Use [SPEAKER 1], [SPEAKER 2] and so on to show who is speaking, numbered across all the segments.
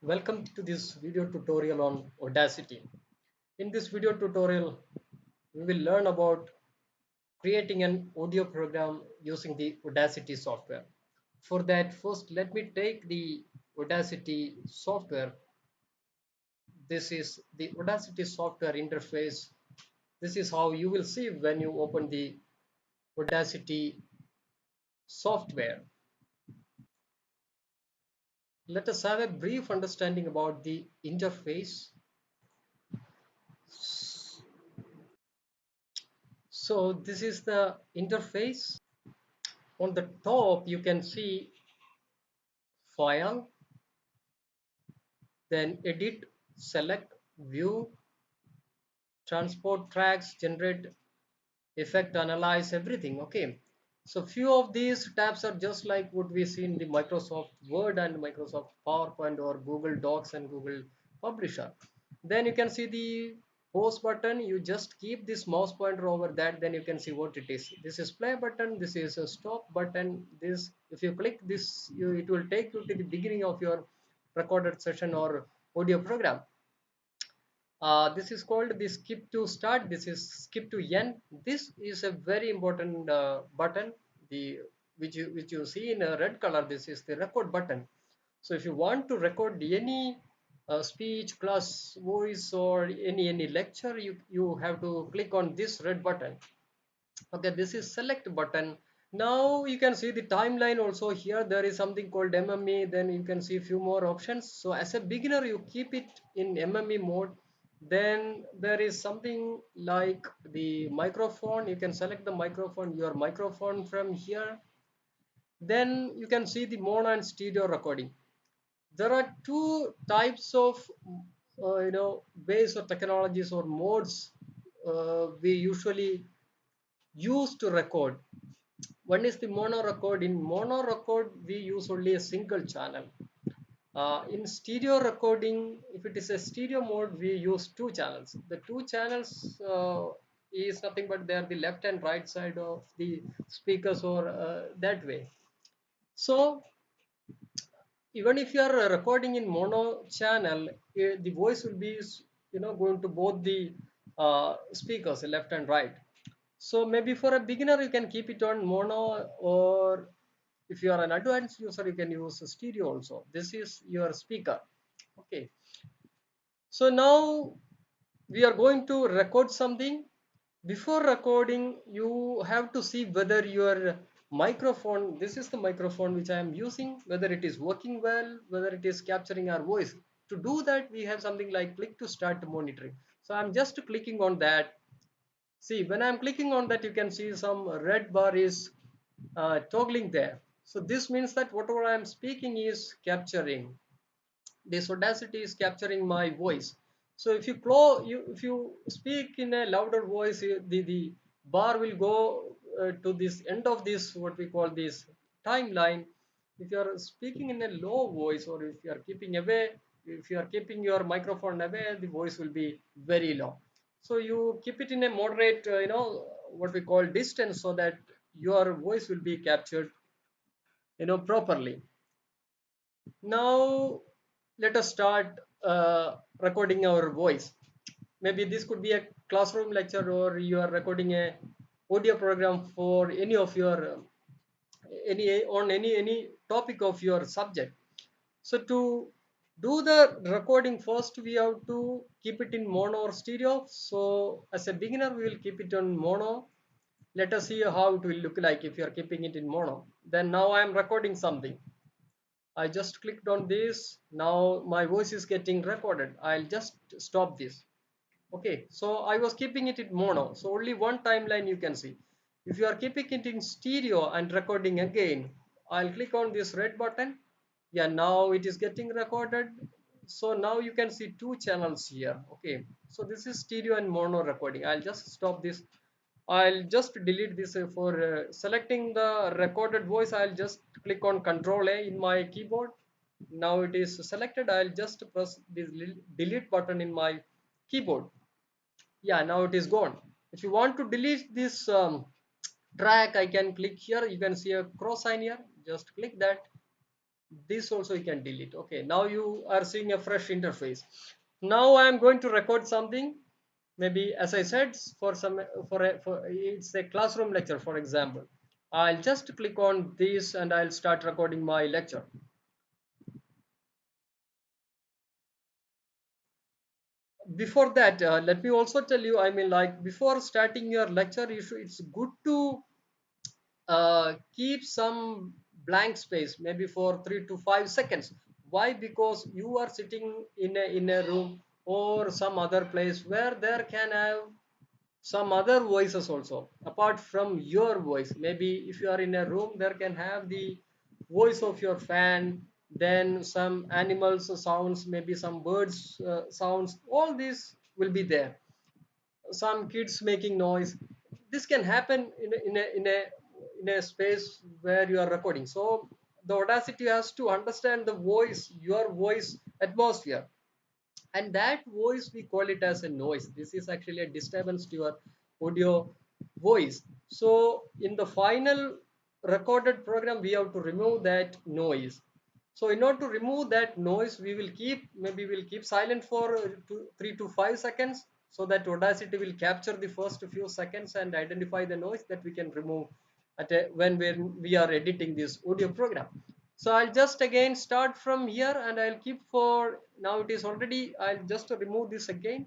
[SPEAKER 1] Welcome to this video tutorial on Audacity. In this video tutorial, we will learn about creating an audio program using the Audacity software. For that, first let me take the Audacity software. This is the Audacity software interface. This is how you will see when you open the Audacity software. Let us have a brief understanding about the interface. So this is the interface. On the top you can see file, then edit, select, view, transport tracks, generate, effect, analyze, everything. Okay, so few of these tabs are just like what we see in the Microsoft Word and Microsoft PowerPoint or Google Docs and Google Publisher. Then you can see the pause button. You just keep this mouse pointer over that, then you can see what it is. This is play button, this is a stop button. This, if you click this, it will take you to the beginning of your recorded session or audio program. This is called the skip to start. This is skip to end. This is a very important button, the which you see in a red color. This is the record button. So if you want to record any speech, class, voice, or any lecture, you have to click on this red button. Okay, this is select button. Now you can see the timeline also. Here there is something called MME. Then you can see a few more options. So as a beginner, you keep it in MME mode. Then there is something like the microphone. You can select the microphone, your microphone from here. Then you can see the mono and stereo recording. There are two types of ways or technologies or modes we usually use to record. One is the mono record. In mono record we use only a single channel. In stereo recording, if it is a stereo mode, we use two channels. The two channels is nothing but they are the left and right side of the speakers, or that way. So even if you are recording in mono channel, the voice will be going to both the speakers, left and right. So maybe for a beginner you can keep it on mono, or if you are an advanced user you can use stereo also. This is your speaker. Okay, so now we are going to record something. Before recording you have to see whether your microphone, this is the microphone which I am using, whether it is working well, whether it is capturing our voice. To do that we have something like click to start monitoring. So I'm just clicking on that. See, when I'm clicking on that, you can see some red bar is toggling there. So this means that whatever I'm speaking is capturing. This Audacity is capturing my voice. So if if you speak in a louder voice, the bar will go to this end of this, what we call this timeline. If you are speaking in a low voice, or if you are keeping away, if you are keeping your microphone away, the voice will be very low. So you keep it in a moderate, what we call distance, so that your voice will be captured, properly. Now let us start recording our voice. Maybe this could be a classroom lecture, or you are recording a audio program for any of your any topic of your subject. So to do the recording, first we have to keep it in mono or stereo. So as a beginner we will keep it on mono. Let us see how it will look like if you are keeping it in mono. Then now I am recording something. I just clicked on this. Now my voice is getting recorded. I'll just stop this. Okay, so I was keeping it in mono. So only one timeline you can see. If you are keeping it in stereo and recording again, I'll click on this red button. Yeah, now it is getting recorded. So now you can see two channels here. Okay, so this is stereo and mono recording. I'll just stop this. I'll just delete this for selecting the recorded voice. I'll just click on Control A in my keyboard. Now it is selected. I'll just press this delete button in my keyboard. Yeah, now it is gone. If you want to delete this track, I can click here. You can see a cross sign here. Just click that. This also you can delete. Okay, now you are seeing a fresh interface. Now I am going to record something. Maybe as I said, for some for it's a classroom lecture, for example. I'll just click on this and I'll start recording my lecture. Before that, let me also tell you, I mean, like, before starting your lecture, it's good to keep some blank space, maybe for 3 to 5 seconds. Why? Because you are sitting in a room or some other place where there can have some other voices also apart from your voice. Maybe if you are in a room, there can have the voice of your fan, then some animals sounds, maybe some birds sounds, all these will be there. Some kids making noise. This can happen in a space where you are recording. So the Audacity has to understand the voice, your voice atmosphere, and that voice we call it as a noise. This is actually a disturbance to your audio voice. So in the final recorded program, we have to remove that noise. So in order to remove that noise, we will keep, maybe we'll keep silent for 3 to 5 seconds, so that Audacity will capture the first few seconds and identify the noise that we can remove when we are editing this audio program. So I'll just again start from here and I'll keep for now. It is already, I'll just remove this again,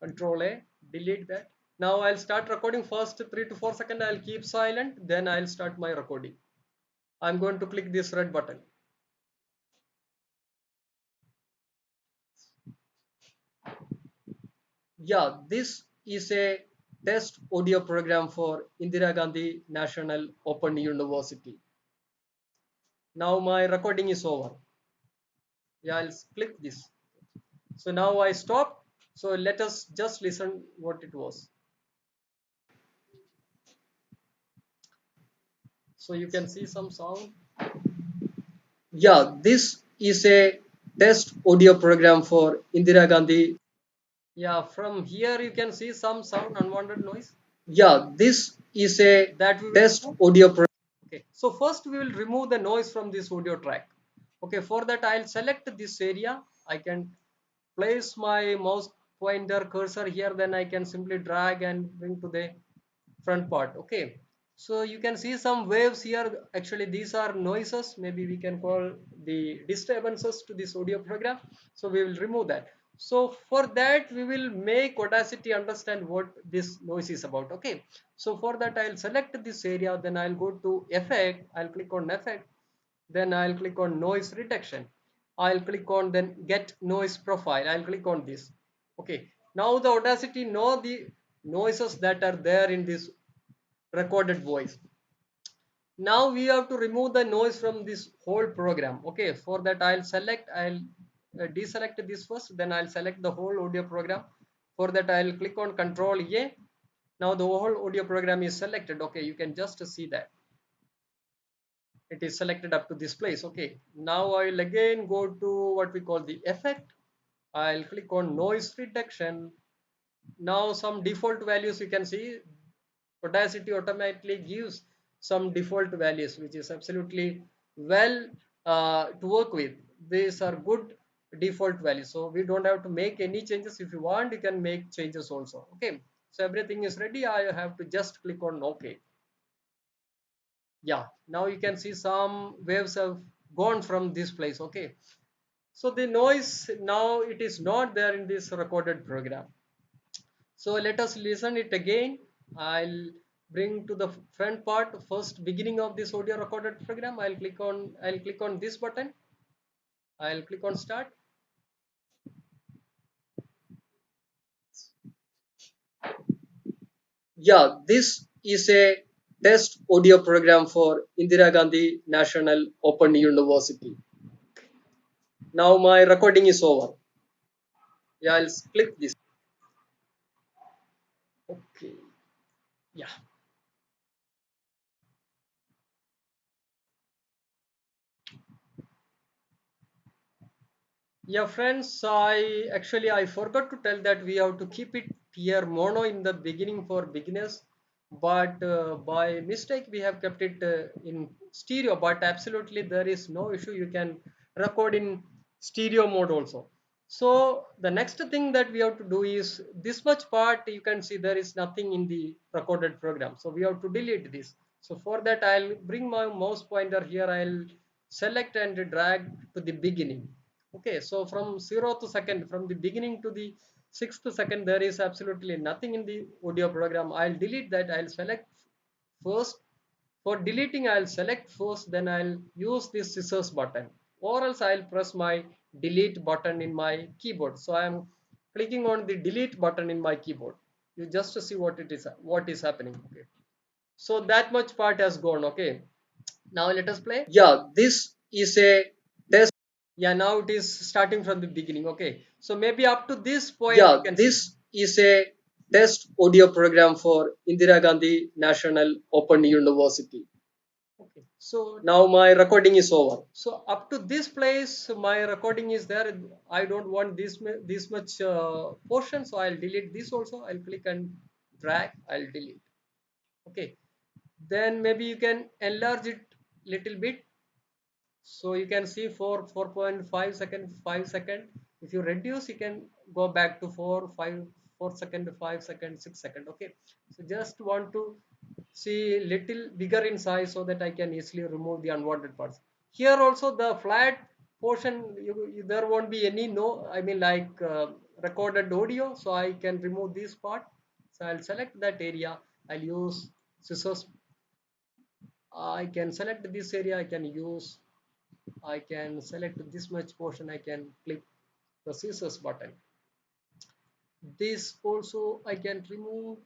[SPEAKER 1] Control A, delete that. Now I'll start recording. First 3 to 4 seconds I'll keep silent, then I'll start my recording. I'm going to click this red button. Yeah, this is a test audio program for Indira Gandhi National Open University. Now my recording is over. Yeah, I'll click this. So now I stop. So let us just listen what it was. So you can see some sound. Yeah, this is a test audio program for Indira Gandhi. Yeah, from here you can see some sound, unwanted noise. Yeah, this is a that we will test remove. Audio program. Okay, so first we will remove the noise from this audio track. Okay, for that I'll select this area. I can place my mouse pointer cursor here, then I can simply drag and bring to the front part. Okay, so you can see some waves here. Actually these are noises, maybe we can call the disturbances to this audio program. So we will remove that. So for that we will make Audacity understand what this noise is about. Okay, so for that I'll select this area, then I'll go to effect, I'll click on effect, then I'll click on noise reduction. I'll click on then get noise profile. I'll click on this. Okay, now the Audacity know the noises that are there in this recorded voice. Now we have to remove the noise from this whole program. Okay, for that I'll deselect this first, then I'll select the whole audio program. For that I'll click on Control A. Now the whole audio program is selected. Okay, you can just see that it is selected up to this place. Okay, now I'll again go to what we call the effect. I'll click on noise reduction. Now some default values you can see. Audacity automatically gives some default values, which is absolutely well to work with. These are good default values, so we don't have to make any changes. If you want, you can make changes also. Okay, so everything is ready. I have to just click on OK. Yeah, now you can see some waves have gone from this place. Okay, so the noise now it is not there in this recorded program. So let us listen it again. I'll bring to the front part, first beginning of this audio recorded program. I'll click on this button. I'll click on start. Yeah, this is a test audio program for Indira Gandhi National Open University. Now my recording is over. Yeah, I'll click this. Okay. Yeah. Yeah, friends, I forgot to tell that we have to keep it here mono in the beginning for beginners. but by mistake we have kept it in stereo, but absolutely there is no issue, you can record in stereo mode also. So the next thing that we have to do is this much part, you can see there is nothing in the recorded program, so we have to delete this. So for that I'll bring my mouse pointer here, I'll select and drag to the beginning. Okay, so from 0th second, from the beginning to the 6th second, there is absolutely nothing in the audio program. I'll delete that. I'll select first. For deleting, I'll select first, then I'll use this scissors button, or else I'll press my delete button in my keyboard. So I'm clicking on the delete button in my keyboard. You just to see what is happening. Okay. So that much part has gone. Okay. Now let us play. Yeah, this is a test. Yeah, now it is starting from the beginning. Okay, so maybe up to this point you
[SPEAKER 2] Yeah,
[SPEAKER 1] can see.
[SPEAKER 2] this is a test audio program for Indira Gandhi National Open University.
[SPEAKER 1] Okay, so
[SPEAKER 2] Now my recording is over.
[SPEAKER 1] so up to this place my recording is there. I don't want this much portion, so I'll delete this also. I'll click and drag, I'll delete. Okay, then maybe you can enlarge it little bit, so you can see for 4.5 second, 5 second. If you reduce, you can go back to 4 5 4 second, 5 second, 6 second. Okay, so just want to see little bigger in size so that I can easily remove the unwanted parts. Here also the flat portion, there won't be any, no, I mean like recorded audio, so I can remove this part. So I'll select that area, I'll use scissors. I can select this area, I can use, I can select this much portion, I can click the scissors button. This also I can remove.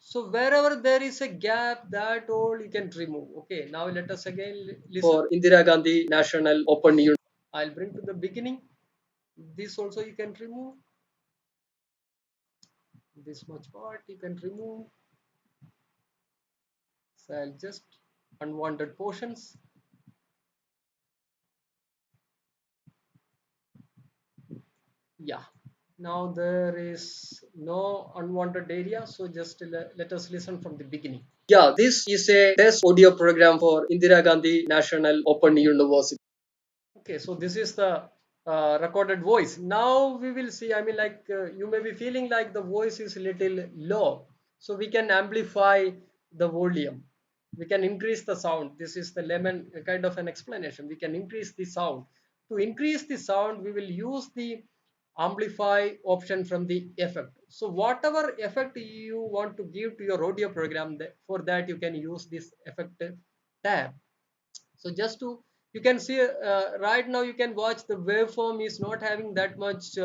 [SPEAKER 1] So wherever there is a gap, that all you can remove. Okay, now let us again listen.
[SPEAKER 2] For Indira Gandhi National Open University.
[SPEAKER 1] I'll bring to the beginning. This also you can remove. This much part you can remove. So I'll just unwanted portions. Yeah. Now there is no unwanted area, so just let us listen from the beginning.
[SPEAKER 2] Yeah, this is a test audio program for Indira Gandhi National Open University.
[SPEAKER 1] Okay, so this is the recorded voice. Now we will see, I mean like you may be feeling like the voice is a little low. So we can amplify the volume. We can increase the sound. This is the lemon kind of an explanation. We can increase the sound. To increase the sound, we will use the amplify option from the effect. So whatever effect you want to give to your audio program, for that you can use this effect tab. So just to, you can see right now you can watch the waveform is not having that much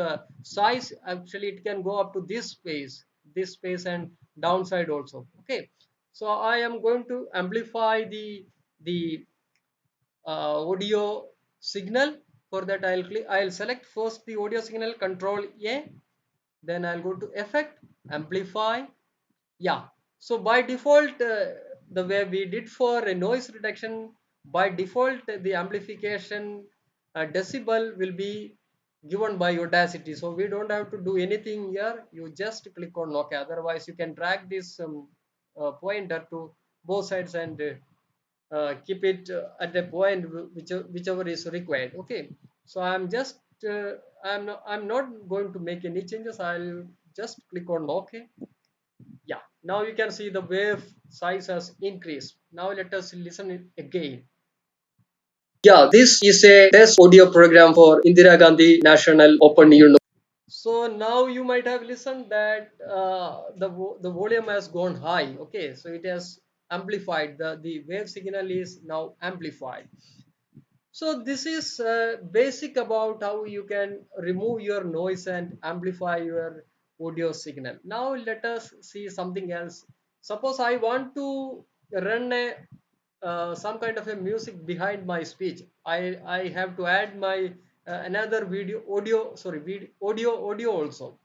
[SPEAKER 1] size. Actually it can go up to this space and downside also. Okay, so I am going to amplify the audio signal. For that I'll select first the audio signal, control A, then I'll go to effect, amplify. Yeah, so by default the way we did for a noise reduction, by default the amplification decibel will be given by Audacity, so we don't have to do anything here. You just click on OK. Otherwise you can drag this pointer to both sides and keep it at a point whichever is required. Okay, so uh, I'm not going to make any changes. I'll just click on OK. Yeah, now you can see the wave size has increased. Now let us listen it again.
[SPEAKER 2] Yeah, this is a test audio program for Indira Gandhi National Open University.
[SPEAKER 1] So now you might have listened that the volume has gone high. Okay, so it has amplified. The wave signal is now amplified. So this is basic about how you can remove your noise and amplify your audio signal. Now let us see something else. Suppose I want to run a some kind of a music behind my speech. I have to add my another video audio, sorry, audio also,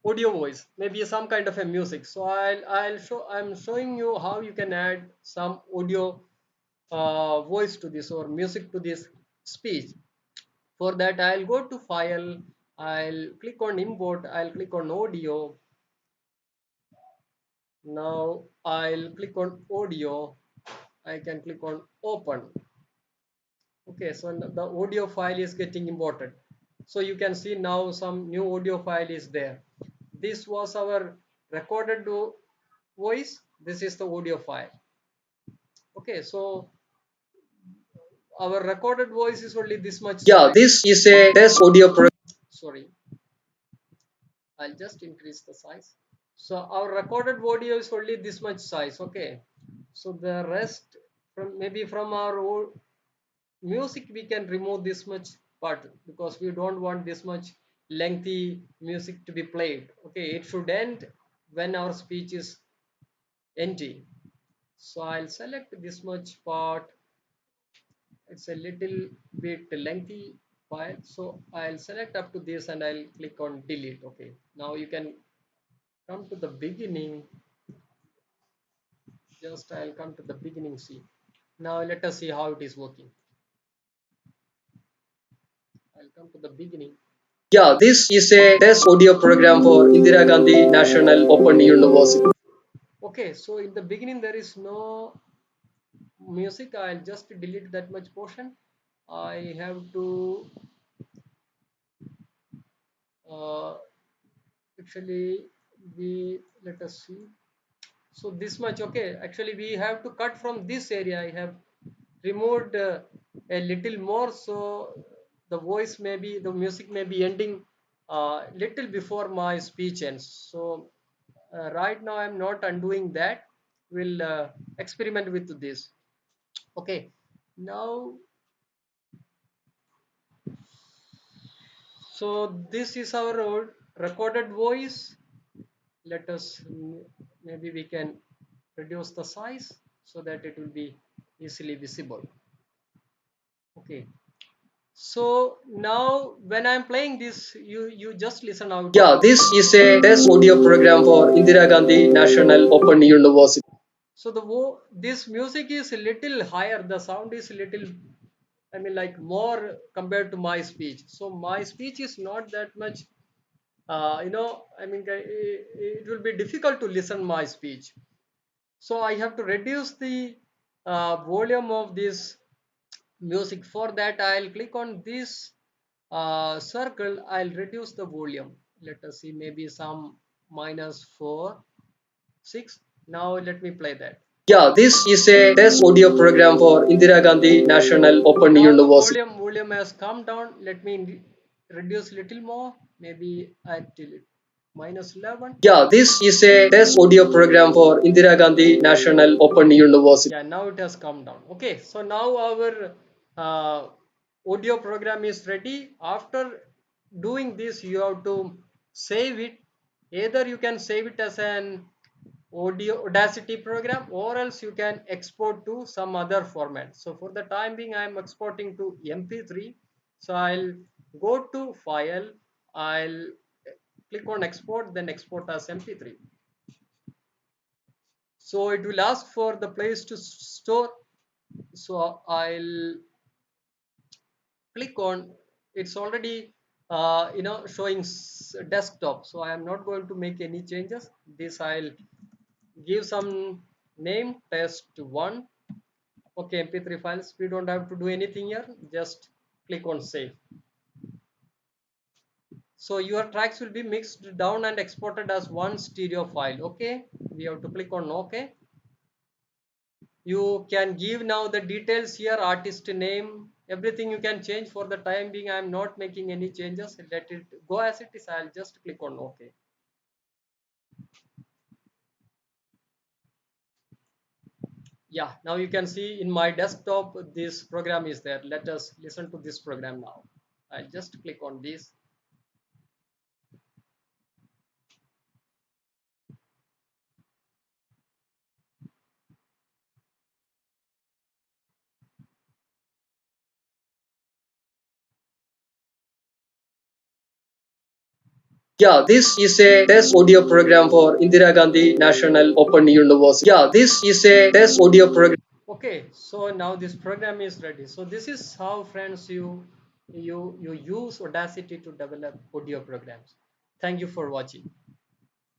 [SPEAKER 1] audio voice, maybe some kind of a music. So I'm showing you how you can add some audio voice to this or music to this speech. For that I'll go to file, I'll click on import, I'll click on audio, Now I'll click on audio. I can click on open. Okay, so the audio file is getting imported. So you can see now some new audio file is there. This was our recorded voice. This is the audio file. Okay, so our recorded voice is only this much
[SPEAKER 2] Yeah,
[SPEAKER 1] size.
[SPEAKER 2] this is a test audio program.
[SPEAKER 1] Sorry, I'll just increase the size. So our recorded audio is only this much size. Okay, so the rest from maybe from our music we can remove this much part because we don't want this much lengthy music to be played. Okay, it should end when our speech is empty. So I'll select this much part. It's a little bit lengthy file, so I'll select up to this and I'll click on delete. Okay, now you can come to the beginning. Just I'll come to the beginning. See, now let us see how it is working. I'll come to the beginning.
[SPEAKER 2] Yeah, this is a test audio program for Indira Gandhi National Open University.
[SPEAKER 1] Okay, so in the beginning there is no music. I'll just delete that much portion. I have to uh, actually we let us see. So this much. Okay, actually we have to cut from this area. I have removed a little more, so the voice may be, the music may be ending little before my speech ends. So right now I'm not undoing that. We'll experiment with this. Okay, now, so this is our recorded voice. Let us maybe we can reduce the size so that it will be easily visible. Okay, so now when I'm playing this, you just listen out.
[SPEAKER 2] Yeah, this is a test audio program for Indira Gandhi National Open University.
[SPEAKER 1] So this music is a little higher, the sound is a little, I mean, like more compared to my speech. So my speech is not that much, I mean, it will be difficult to listen my speech. So I have to reduce the volume of this music. For that I'll click on this circle. I'll reduce the volume. Let us see, maybe some -4 6. Now let me play that.
[SPEAKER 2] Yeah, this is a test audio program for Indira Gandhi National Open
[SPEAKER 1] Now the
[SPEAKER 2] University.
[SPEAKER 1] volume has come down. Let me reduce little more, maybe at -11.
[SPEAKER 2] Yeah, this is a test audio program for Indira Gandhi National Open University.
[SPEAKER 1] Yeah, now it has come down. Okay, so now our uh, audio program is ready. After doing this, you have to save it. Either you can save it as an audio Audacity program, or else you can export to some other format. So for the time being I am exporting to mp3. So I'll go to file, I'll click on export, then export as mp3. So it will ask for the place to store. So I'll click on, it's already showing desktop, so I am not going to make any changes. This I'll give some name, test1. Okay, mp3 files, we don't have to do anything here, just click on save. So your tracks will be mixed down and exported as one stereo file. Okay, we have to click on ok. You can give now the details here, artist name, everything you can change. For the time being I am not making any changes, let it go as it is. I'll just click on ok. Yeah, now you can see in my desktop this program is there. Let us listen to this program now. I'll just click on this.
[SPEAKER 2] Yeah, this is a test audio program for Indira Gandhi National Open University. Yeah, this is a test audio program.
[SPEAKER 1] Okay, so now this program is ready. So this is how, friends, you use Audacity to develop audio programs. Thank you for watching.